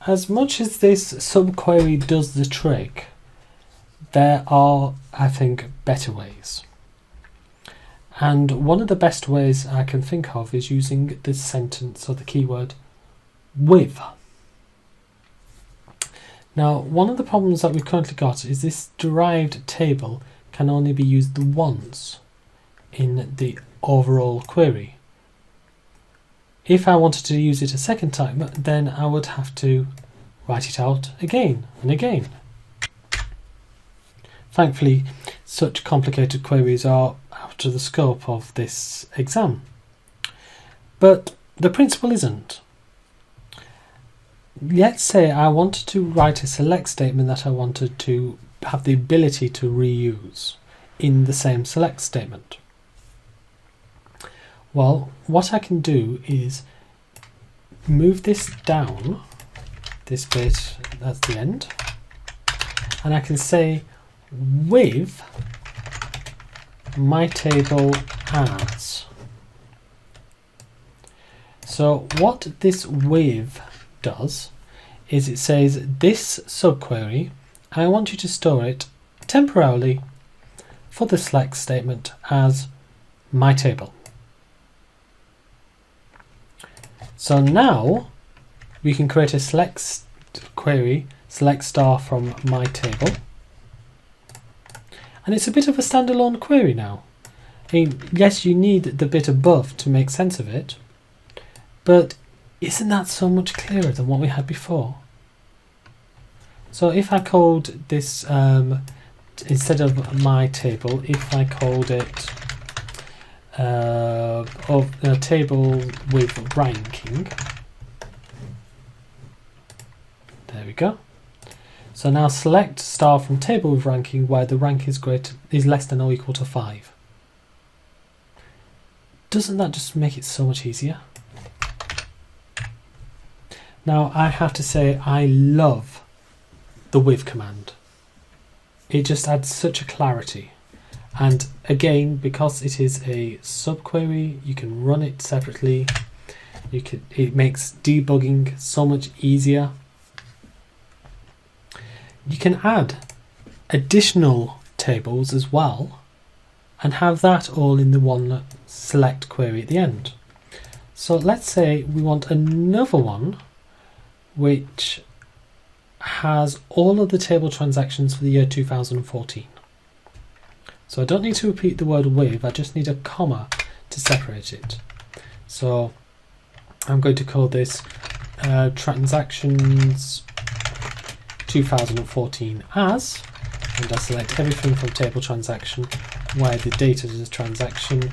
as much as this subquery does the trick, there are, I think, better ways. And one of the best ways I can think of is using this sentence or the keyword with. Now, one of the problems that we've currently got is this derived table can only be used once in the overall query. If I wanted to use it a second time, then I would have to write it out again and again. Thankfully, such complicated queries are out of the scope of this exam. But the principle isn't. Let's say I wanted to write a select statement that I wanted to have the ability to reuse in the same select statement. Well, what I can do is move this down, this bit at the end, and I can say with my table as. So what this with does is it says this subquery, I want you to store it temporarily for the select statement as my table. So now we can create a select query, select star from my table. And it's a bit of a standalone query now. I mean, yes, you need the bit above to make sense of it, but isn't that so much clearer than what we had before? So if I called this, instead of my table, if I called it a table with ranking, there we go. So now select star from table with ranking where the rank is less than or equal to 5. Doesn't that just make it so much easier? Now I have to say I love the with command. It just adds such a clarity. And again, because it is a subquery, you can run it separately. It makes debugging so much easier. You can add additional tables as well and have that all in the one select query at the end. So let's say we want another one which has all of the table transactions for the year 2014. So I don't need to repeat the word with, I just need a comma to separate it. So I'm going to call this transactions 2014 as, and I select everything from table transaction where the date of the transaction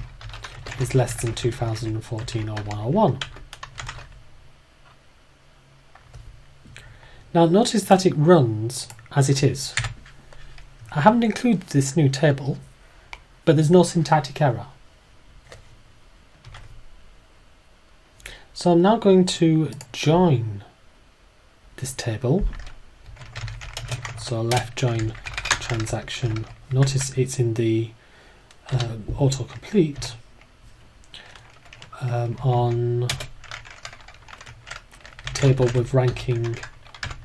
is less than 2014 or 101. Now notice that it runs as it is. I haven't included this new table, but there's no syntactic error. So I'm now going to join this table. So left join transaction. Notice it's in the autocomplete on table with ranking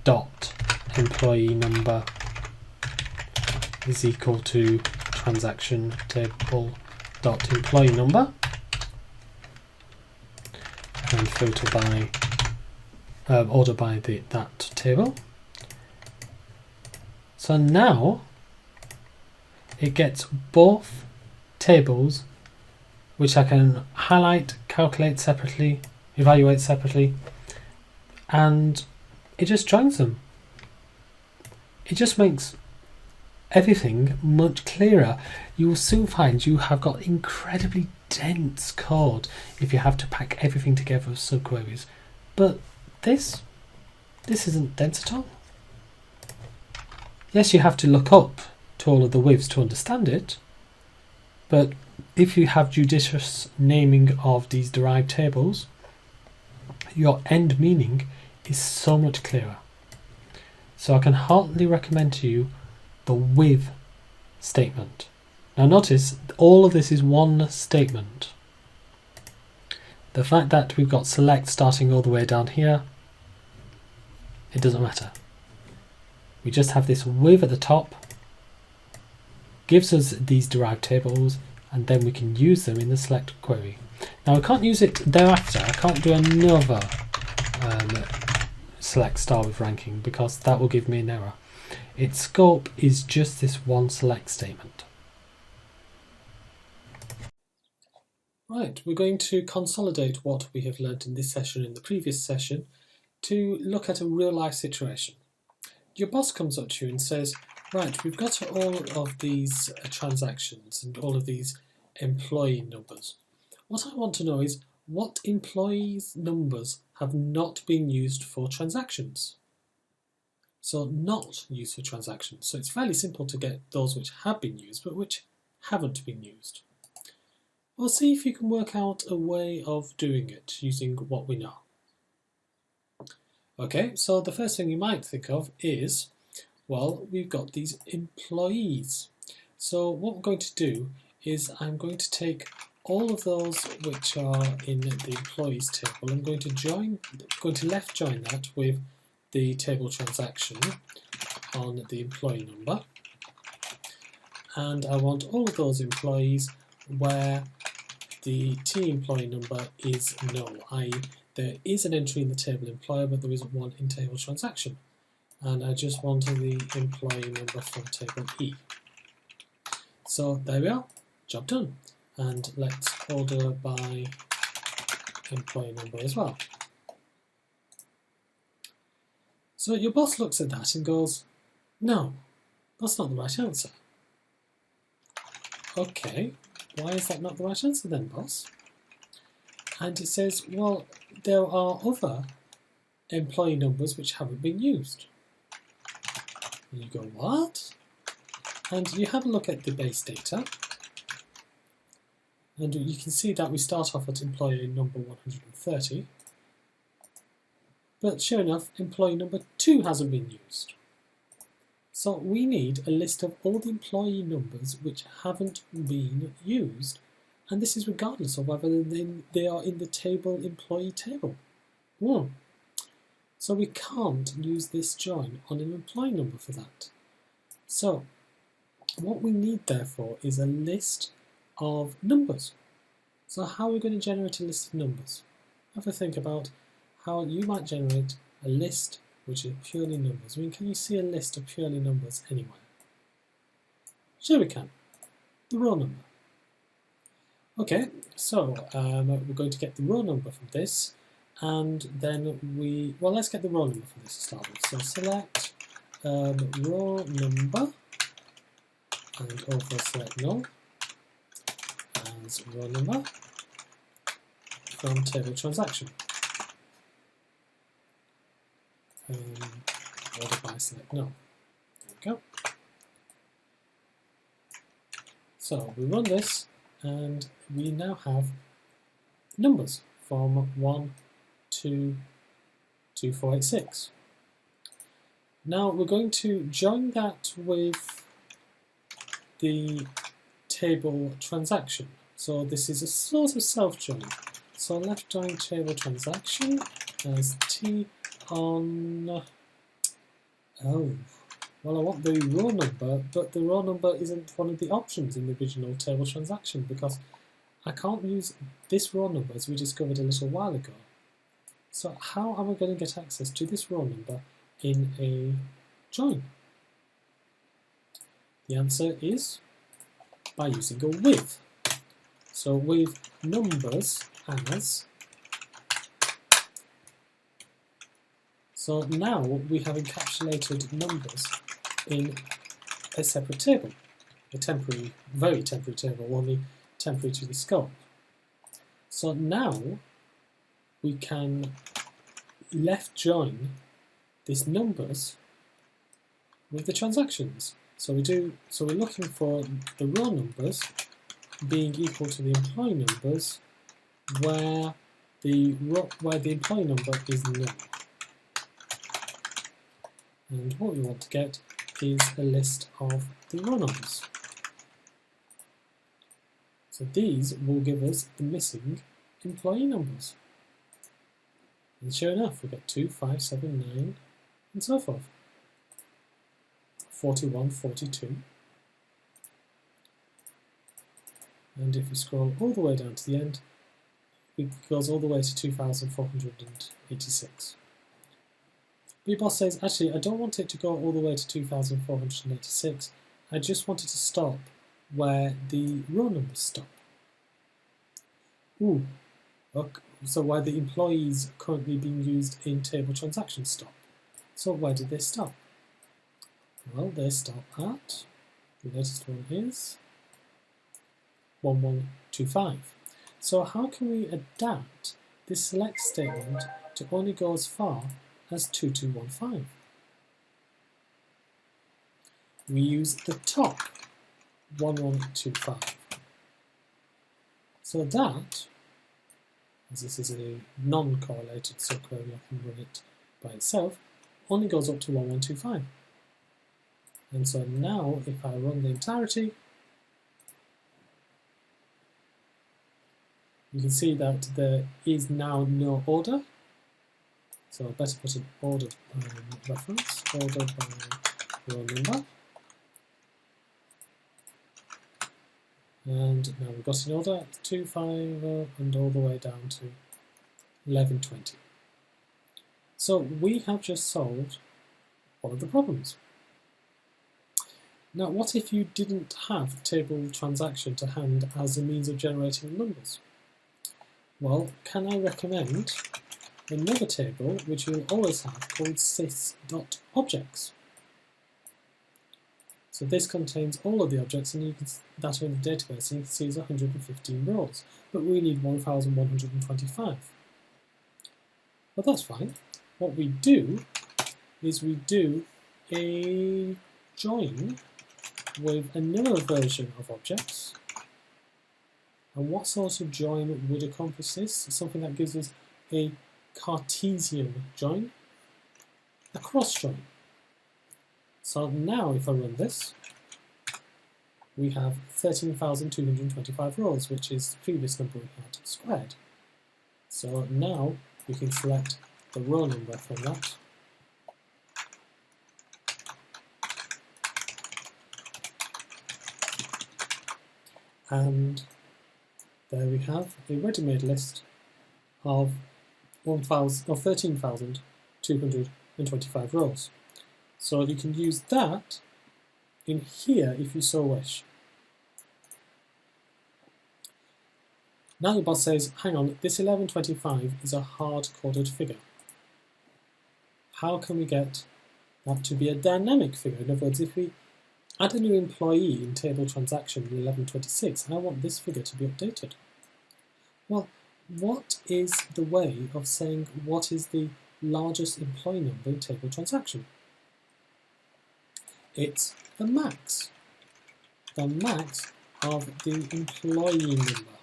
dot employee number is equal to transaction table dot employee number and filter by order by that table. So now it gets both tables which I can highlight, calculate separately, evaluate separately, and it just joins them. It just makes everything much clearer. You will soon find you have got incredibly dense code if you have to pack everything together with subqueries. But this isn't dense at all. Yes, you have to look up to all of the withs to understand it, but if you have judicious naming of these derived tables, your end meaning is so much clearer. So I can heartily recommend to you the with statement. Now notice all of this is one statement. The fact that we've got select starting all the way down here it doesn't matter. We just have this with at the top, gives us these derived tables, and then we can use them in the select query. Now I can't use it thereafter. I can't do another select star with ranking because that will give me an error. Its scope is just this one select statement. Right, we're going to consolidate what we have learned in this session and the previous session to look at a real life situation. Your boss comes up to you and says, right, we've got all of these transactions and all of these employee numbers. What I want to know is what employees' numbers have not been used for transactions. So not used for transactions. So it's fairly simple to get those which have been used but which haven't been used. We'll see if you can work out a way of doing it using what we know. Okay, so the first thing you might think of is, well, we've got these employees. So what we're going to do is I'm going to take all of those which are in the employees table. I'm going to left join that with the table transaction on the employee number. And I want all of those employees where the T employee number is null, i.e. there is an entry in the table employer but there isn't one in table transaction. And I just want the employee number from table E. So there we are, job done. And let's order by employee number as well. So your boss looks at that and goes, no, that's not the right answer. Okay, why is that not the right answer then, boss? And it says, well, there are other employee numbers which haven't been used. And you go, what? And you have a look at the base data, and you can see that we start off at employee number 130, but sure enough, employee number 2 hasn't been used. So we need a list of all the employee numbers which haven't been used, and this is regardless of whether they are in the table employee table. So we can't use this join on an employee number for that. So what we need therefore is a list of numbers. So how are we going to generate a list of numbers? Have a think about how you might generate a list which is purely numbers. I mean, can you see a list of purely numbers anywhere? Sure we can. The row number. Okay, so we're going to get the row number from this, and then let's get the row number from this to start with. So select row number, and also select null as row number from table transaction. Order by select null. There we go. So we run this, and we now have numbers from 1 to 2486. Now we're going to join that with the table transaction. So this is a sort of self-join. So left join table transaction as T on, oh, well I want the row number, but the row number isn't one of the options in the original table transaction because I can't use this row number as we discovered a little while ago. So how am I going to get access to this row number in a join? The answer is by using a with. So with numbers as, so now we have encapsulated numbers in a separate table, a temporary, very temporary table, only temporary to the scope. So now we can left join this numbers with the transactions. So we're looking for the row numbers being equal to the employee numbers where the employee number is null. And what we want to get is a list of the row numbers. So these will give us the missing employee numbers. And sure enough, we get 2, 5, 7, 9, and so forth. 41, 42. And if you scroll all the way down to the end, it goes all the way to 2,486. But your boss says, actually, I don't want it to go all the way to 2,486. I just want it to stop where the row numbers stop. Ooh, okay. So where the employees currently being used in table transactions stop. So where did they stop? Well, they stop at, the latest one is 1125. So how can we adapt this select statement to only go as far as 2215? We use the top 1125. So that, as this is a non-correlated subquery, I can run it by itself, only goes up to 1125. And so now if I run the entirety, you can see that there is now no order. So I better put an order reference, order by row number. And now we've got an order 250 and all the way down to 1120. So we have just solved one of the problems. Now, what if you didn't have table transaction to hand as a means of generating numbers? Well, can I recommend another table which you'll always have called sys.objects? So this contains all of the objects and you can, that are in the database, and you can see there's 115 rows, but we need 1,125. Well, that's fine. What we do is we do a join with another version of objects. And what sort of join would accomplish this? Something that gives us a Cartesian join, a cross join. So now if I run this, we have 13,225 rows, which is the previous number we had squared. So now we can select the row number from that. And there we have a ready-made list of 13,225 rows. So you can use that in here if you so wish. Now the boss says, hang on, this 1125 is a hard-coded figure. How can we get that to be a dynamic figure? In other words, if we add a new employee in table transaction in 1126, I want this figure to be updated. Well, what is the way of saying what is the largest employee number in table transaction? It's the max of the employee number.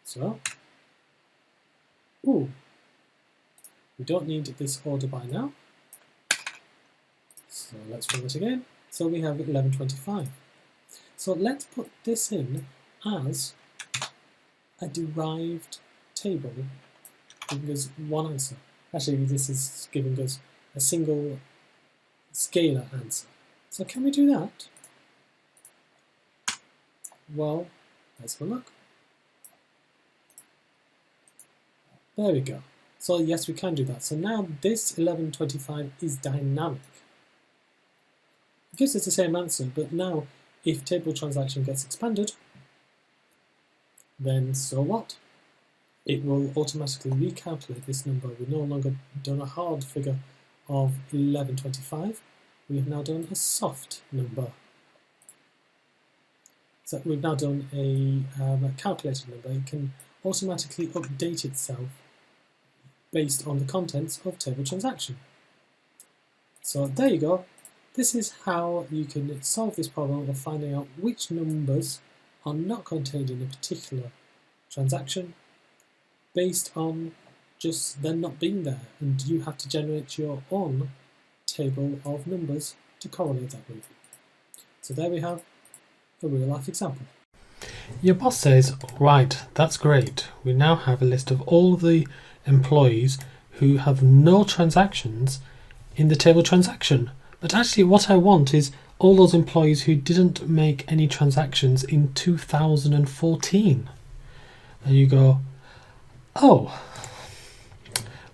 So, we don't need this order by now. So let's run it again. So we have 1125. So let's put this in as a derived table giving us one answer. Actually, this is giving us a single scalar answer. So can we do that? Well, let's have a look. There we go. So yes, we can do that. So now this 1125 is dynamic. It gives us the same answer, but now if table transaction gets expanded, then so what? It will automatically recalculate this number. We've no longer done a hard figure of 1125. We have now done a soft number. So we've now done a calculated number. It can automatically update itself based on the contents of table transaction. So there you go. This is how you can solve this problem of finding out which numbers are not contained in a particular transaction based on just them not being there, and you have to generate your own table of numbers to correlate that with. So there we have a real life example. Your boss says, right, that's great. We now have a list of all the employees who have no transactions in the table transaction. But actually what I want is all those employees who didn't make any transactions in 2014. And you go, oh,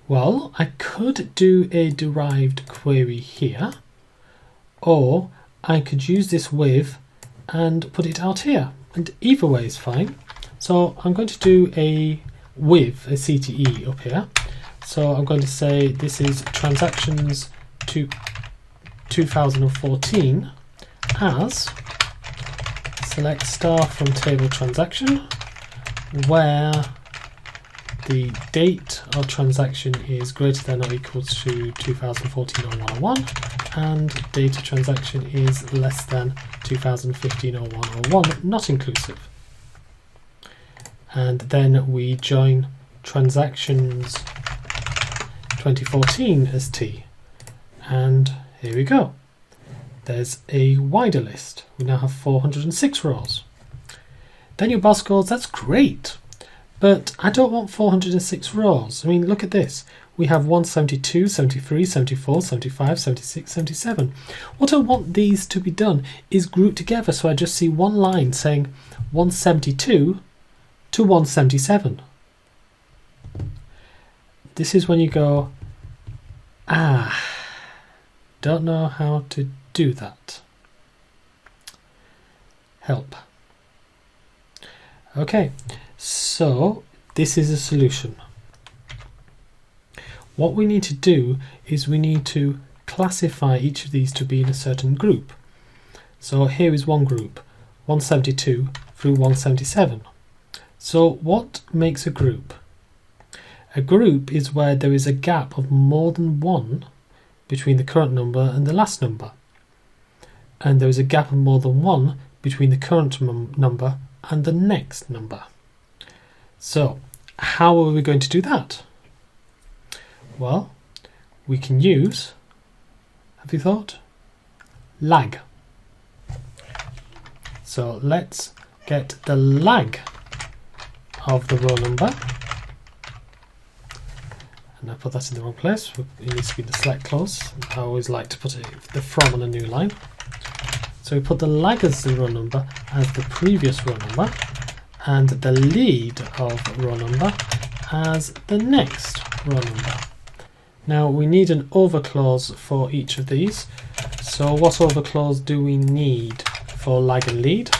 well, I could do a derived query here, or I could use this with and put it out here. And either way is fine. So I'm going to do a with, a CTE up here. So I'm going to say this is transactions to 2014 as select star from table transaction, where the date of transaction is greater than or equal to 2014 or 101, and data transaction is less than 2015 or 101, not inclusive. And then we join transactions 2014 as T, and here we go. There's a wider list. We now have 406 rows. Then your boss goes, that's great, but I don't want 406 rows. I mean, look at this. We have 172, 73, 74, 75, 76, 77. What I want these to be done is grouped together, so I just see one line saying 172 to 177. This is when you go, don't know how to do that. Help. Okay, so this is a solution. What we need to do is we need to classify each of these to be in a certain group. So here is one group, 172 through 177. So what makes a group? A group is where there is a gap of more than one between the current number and the last number. And there is a gap of more than one between the current number and the next number. So how are we going to do that? Well, we can use, have you thought? Lag. So let's get the lag of the row number. And I put that in the wrong place. It needs to be the select clause. I always like to put the from on a new line. So we put the lag as the row number as the previous row number, and the lead of row number as the next row number. Now we need an over clause for each of these. So what over clause do we need for lag and lead?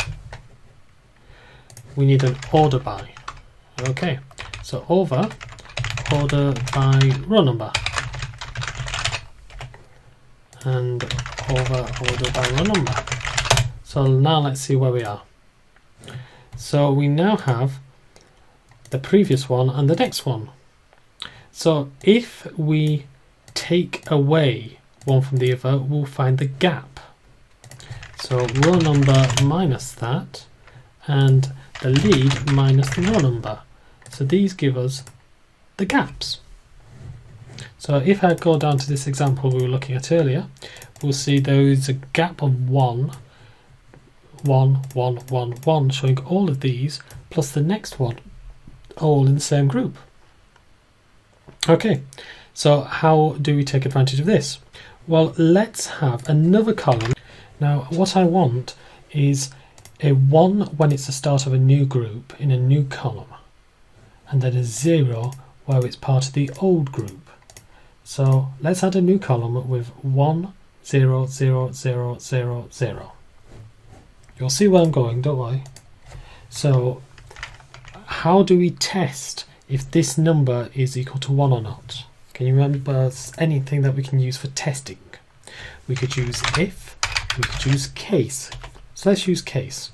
We need an order by. Okay, so over order by row number, and over order by row number. So now let's see where we are. So we now have the previous one and the next one. So if we take away one from the other, we'll find the gap. So row number minus that, and the lead minus the row number. So these give us the gaps. So if I go down to this example we were looking at earlier, we'll see there is a gap of 1, 1, 1, 1, 1, showing all of these plus the next one, all in the same group. Okay, so how do we take advantage of this? Well, let's have another column. Now what I want is a 1 when it's the start of a new group in a new column, and then a 0 where it's part of the old group. So let's add a new column with 1, 0, 0, 0, 0, 0. You'll see where I'm going, don't worry. So how do we test if this number is equal to 1 or not? Can you remember anything that we can use for testing? We could use if, we could use case. So let's use case.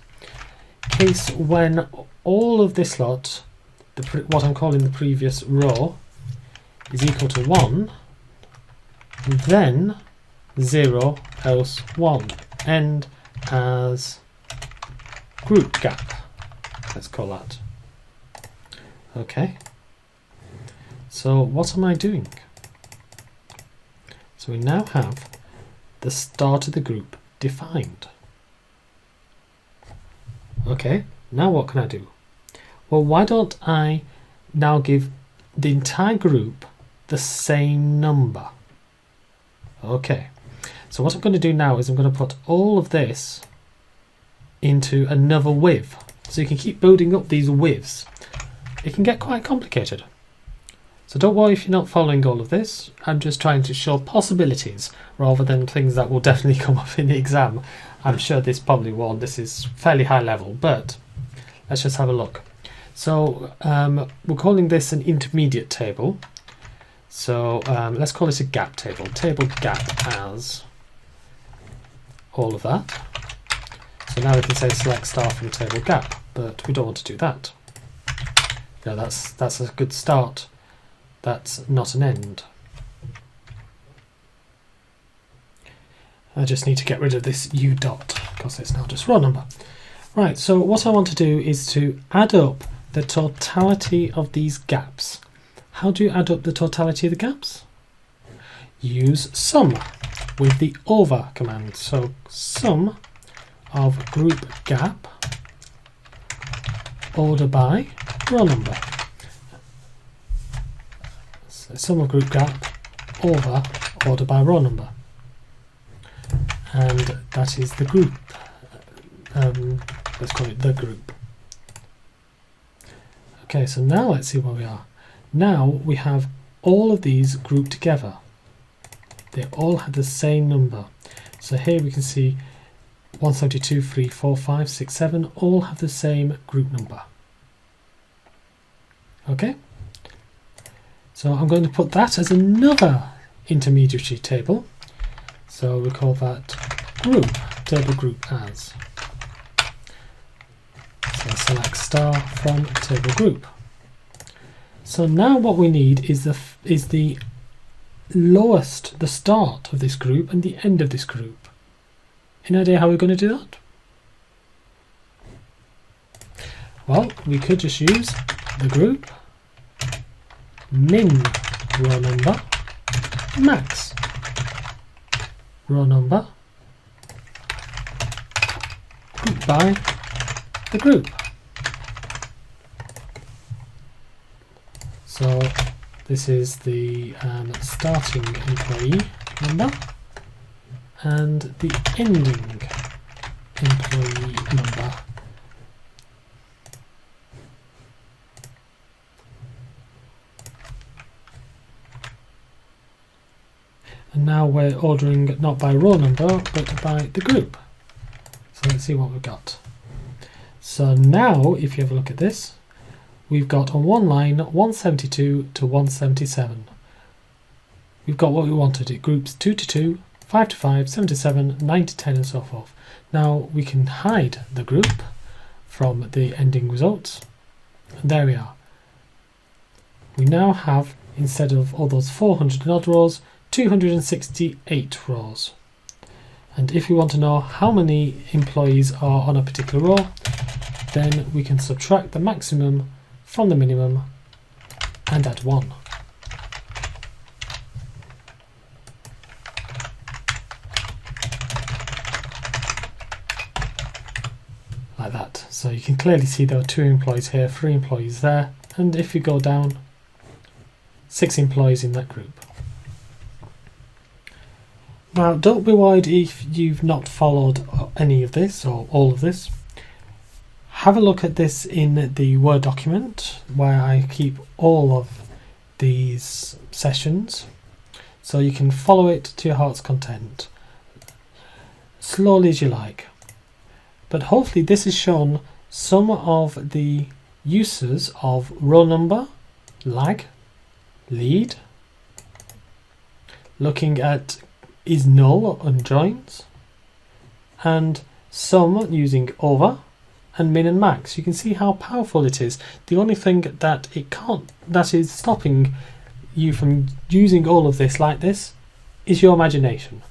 Case when all of this lot, what I'm calling the previous row, is equal to 1, then 0, else 1. End as group gap, let's call that. Okay, so what am I doing? So we now have the start of the group defined. Okay, now what can I do? Well, why don't I now give the entire group the same number. Okay, so what I'm going to do now is I'm going to put all of this into another with. So you can keep building up these withs. It can get quite complicated. So don't worry if you're not following all of this. I'm just trying to show possibilities rather than things that will definitely come up in the exam. I'm sure this probably won't. This is fairly high level, but let's just have a look. So we're calling this an intermediate table. So let's call it a gap table. Table gap as all of that. So now we can say select star from table gap, but we don't want to do that. Yeah, that's a good start. That's not an end. I just need to get rid of this u dot because it's now just row number. Right, so what I want to do is to add up the totality of these gaps. How do you add up the totality of the gaps? Use sum with the over command. So sum of group gap order by row number. So sum of group gap over order by row number. And that is the group. Let's call it the group. Okay, so now let's see where we are. Now we have all of these grouped together. They all have the same number. So here we can see 172, 3, 4, 5, 6, 7 all have the same group number. Okay? So I'm going to put that as another intermediary table. So we call that group, table group as. So select star from table group. So now what we need is the lowest, the start of this group and the end of this group. Any idea how we're going to do that? Well, we could just use the group min row number max row number group by the group. So this is the starting employee number and the ending employee number. And now we're ordering not by row number but by the group. So let's see what we've got. So now if you have a look at this, we've got on one line 172 to 177. We've got what we wanted. It groups 2 to 2, 5 to 5, 7 to 7, 9 to 10 and so forth. Now we can hide the group from the ending results. And there we are. We now have, instead of all those 400 and odd rows, 268 rows. And if we want to know how many employees are on a particular row, then we can subtract the maximum from the minimum and add 1. Like that. So you can clearly see there are 2 employees here, 3 employees there, and if you go down, 6 employees in that group. Now don't be worried if you've not followed any of this or all of this. Have a look at this in the Word document where I keep all of these sessions so you can follow it to your heart's content, slowly as you like. But hopefully this has shown some of the uses of row number, lag, lead, looking at is null or unjoins, and some using over and min and max. You can see how powerful it is. The only thing that is stopping you from using all of this like this is your imagination.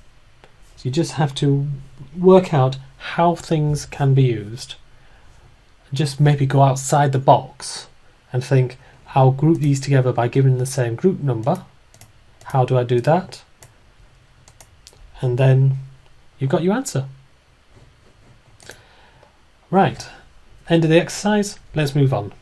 So you just have to work out how things can be used. Just maybe go outside the box and think, I'll group these together by giving the same group number. How do I do that? And then you've got your answer. Right, end of the exercise, let's move on.